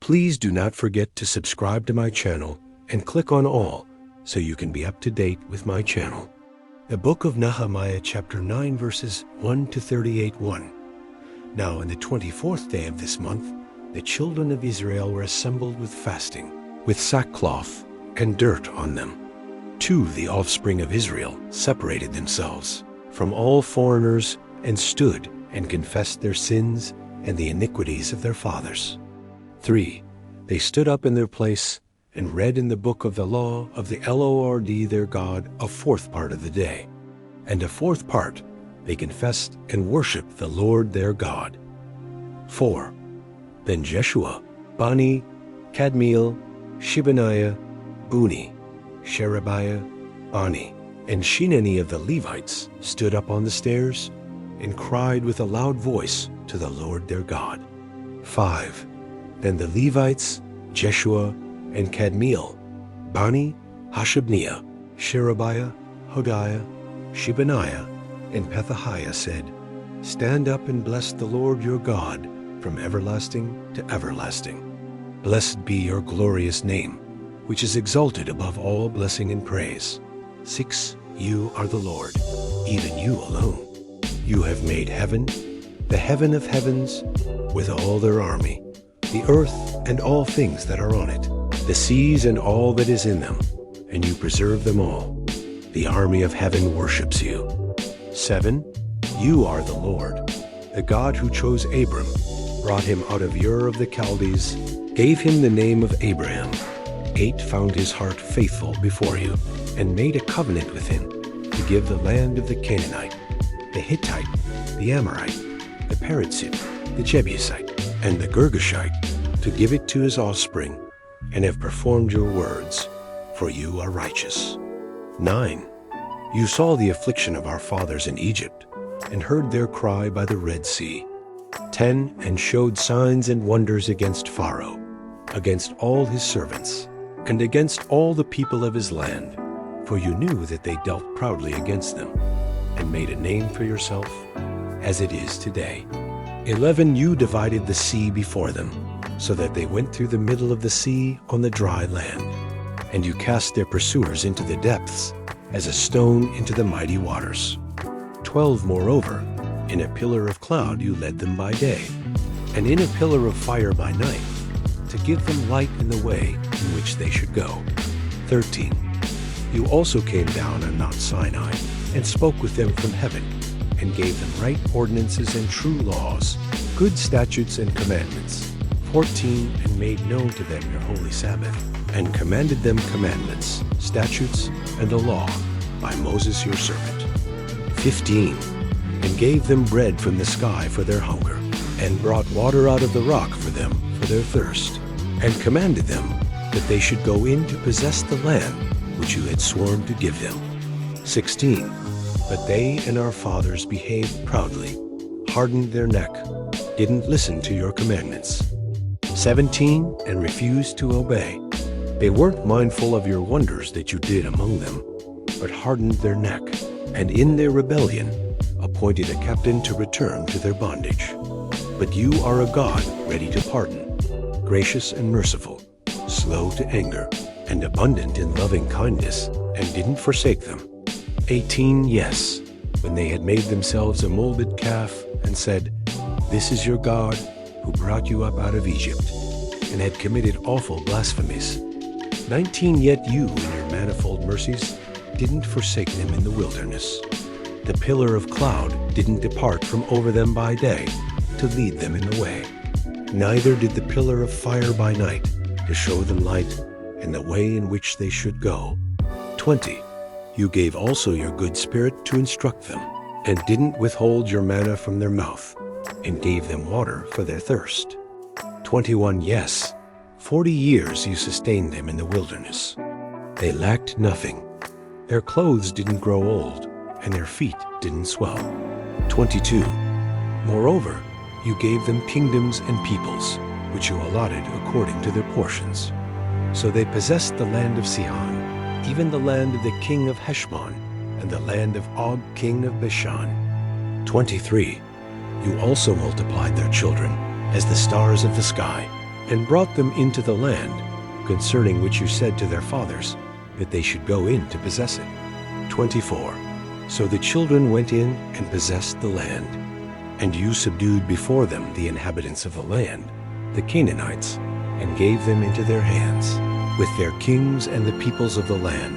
Please do not forget to subscribe to my channel and click on all so you can be up to date with my channel. The book of Nehemiah, chapter 9, verses 1 to 38:1. Now in the 24th day of this month, the children of Israel were assembled with fasting, with sackcloth and dirt on them. 2, the offspring of Israel, separated themselves from all foreigners and stood and confessed their sins and the iniquities of their fathers. 3, they stood up in their place and read in the book of the law of the Lord their God a fourth part of the day. And a fourth part they confessed and worshiped the Lord their God. 4, then Jeshua, Bani, Kadmiel, Shebaniah, Buni, Sherebiah, Bani, and Shinani of the Levites stood up on the stairs and cried with a loud voice to the Lord their God. 5, then the Levites, Jeshua, and Kadmiel, Bani, Hashabniah, Sherebiah, Hodiah, Shebaniah, and Pethahiah said, Stand up and bless the Lord your God from everlasting to everlasting. Blessed be your glorious name, which is exalted above all blessing and praise. 6, you are the Lord, even you alone. You have made heaven, the heaven of heavens, with all their army, the earth and all things that are on it, the seas and all that is in them, and you preserve them all. The army of heaven worships you. 7, you are the Lord, the God who chose Abram, brought him out of Ur of the Chaldees, gave him the name of Abraham. 8, found his heart faithful before you, and made a covenant with him to give the land of the Canaanite, the Hittite, the Amorite, the Perizzite, the Jebusite, and the Girgashite, to give it to his offspring, and have performed your words, for you are righteous. 9, you saw the affliction of our fathers in Egypt, and heard their cry by the Red Sea. 10, and showed signs and wonders against Pharaoh, against all his servants, and against all the people of his land, for you knew that they dealt proudly against them, and made a name for yourself, as it is today. 11, you divided the sea before them, so that they went through the middle of the sea on the dry land, and you cast their pursuers into the depths, as a stone into the mighty waters. 12, moreover, in a pillar of cloud you led them by day, and in a pillar of fire by night, to give them light in the way in which they should go. 13, you also came down on Mount Sinai, and spoke with them from heaven, and gave them right ordinances and true laws, good statutes and commandments. 14, and made known to them your holy Sabbath, and commanded them commandments, statutes, and a law by Moses your servant. 15, and gave them bread from the sky for their hunger, and brought water out of the rock for them for their thirst, and commanded them that they should go in to possess the land which you had sworn to give them. 16, but they and our fathers behaved proudly, hardened their neck, didn't listen to your commandments. 17, and refused to obey. They weren't mindful of your wonders that you did among them, but hardened their neck, and in their rebellion appointed a captain to return to their bondage. But you are a God ready to pardon, gracious and merciful, slow to anger, and abundant in loving kindness, and didn't forsake them. 18, yes, when they had made themselves a molded calf, and said, This is your God, who brought you up out of Egypt, and had committed awful blasphemies. 19, yet you, in your manifold mercies, didn't forsake them in the wilderness. The pillar of cloud didn't depart from over them by day, to lead them in the way. Neither did the pillar of fire by night, to show them light, and the way in which they should go. 20, you gave also your good spirit to instruct them, and didn't withhold your manna from their mouth, and gave them water for their thirst. 21, yes, 40 years you sustained them in the wilderness. They lacked nothing. Their clothes didn't grow old, and their feet didn't swell. 22, moreover, you gave them kingdoms and peoples, which you allotted according to their portions. So they possessed the land of Sihon, even the land of the king of Heshbon, and the land of Og king of Bashan. 23, you also multiplied their children as the stars of the sky, and brought them into the land, concerning which you said to their fathers, that they should go in to possess it. 24. So the children went in and possessed the land. And you subdued before them the inhabitants of the land, the Canaanites, and gave them into their hands, with their kings and the peoples of the land,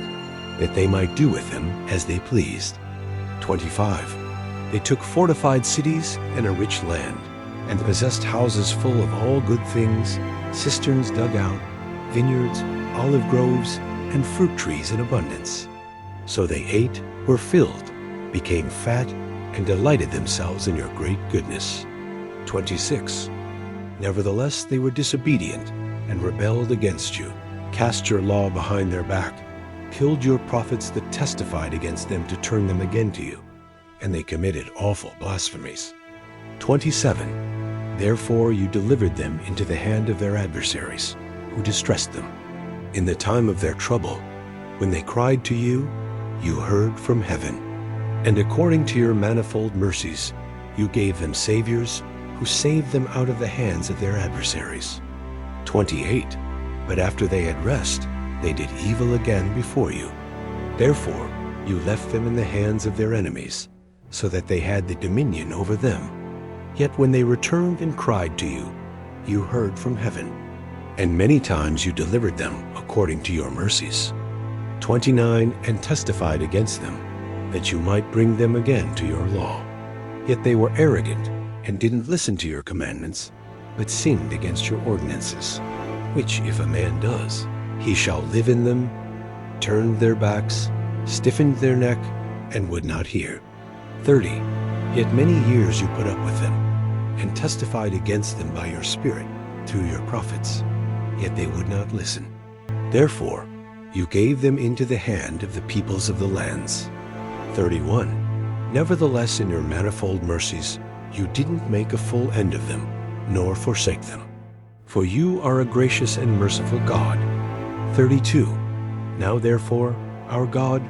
that they might do with them as they pleased. 25. They took fortified cities and a rich land, and possessed houses full of all good things, cisterns dug out, vineyards, olive groves, and fruit trees in abundance. So they ate, were filled, became fat, and delighted themselves in your great goodness. 26. Nevertheless they were disobedient, and rebelled against you, cast your law behind their back, killed your prophets that testified against them to turn them again to you, and they committed awful blasphemies. 27. Therefore you delivered them into the hand of their adversaries, who distressed them. In the time of their trouble, when they cried to you, you heard from heaven. And according to your manifold mercies, you gave them saviors, who saved them out of the hands of their adversaries. 28. But after they had rest, they did evil again before you. Therefore you left them in the hands of their enemies, so that they had the dominion over them. Yet when they returned and cried to you, you heard from heaven. And many times you delivered them according to your mercies. 29. And testified against them, that you might bring them again to your law. Yet they were arrogant, and didn't listen to your commandments, but sinned against your ordinances, which if a man does, he shall live in them, turned their backs, stiffened their neck, and would not hear. 30. Yet many years you put up with them, and testified against them by your Spirit through your prophets, yet they would not listen. Therefore you gave them into the hand of the peoples of the lands. 31. Nevertheless in your manifold mercies you didn't make a full end of them, nor forsake them. For you are a gracious and merciful God. 32. Now therefore, our God,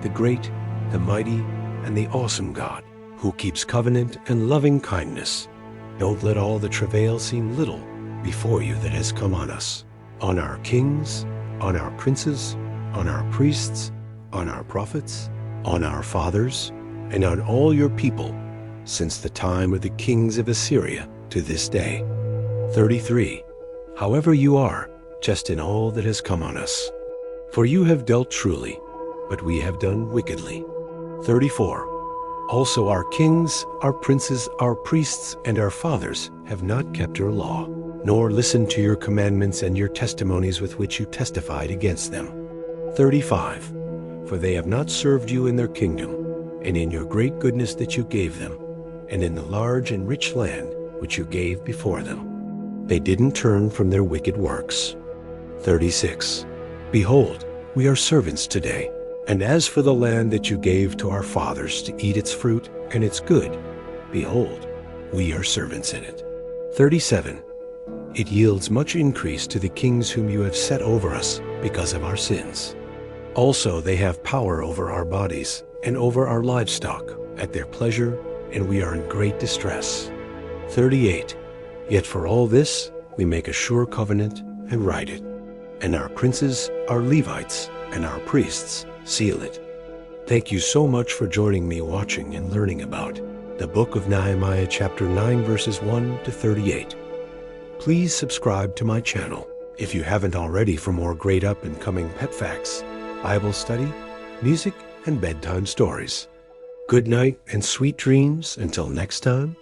the great, the mighty, and the awesome God, who keeps covenant and loving kindness, don't let all the travail seem little before you that has come on us, on our kings, on our princes, on our priests, on our prophets, on our fathers, and on all your people, since the time of the kings of Assyria to this day. 33. However you are, just in all that has come on us. For you have dealt truly, but we have done wickedly. 34. Also our kings, our princes, our priests, and our fathers have not kept your law, nor listened to your commandments and your testimonies with which you testified against them. 35. For they have not served you in their kingdom, and in your great goodness that you gave them, and in the large and rich land which you gave before them. They didn't turn from their wicked works. 36. Behold, we are servants today, and as for the land that you gave to our fathers to eat its fruit and its good, behold, we are servants in it. 37. It yields much increase to the kings whom you have set over us because of our sins. Also they have power over our bodies and over our livestock at their pleasure, and we are in great distress. 38. Yet for all this we make a sure covenant and write it, and our princes, our Levites, and our priests seal it. Thank you so much for joining me watching and learning about the book of Nehemiah chapter 9 verses 1 to 38. Please subscribe to my channel if you haven't already for more great up-and-coming pet facts, Bible study, music, and bedtime stories. Good night and sweet dreams until next time.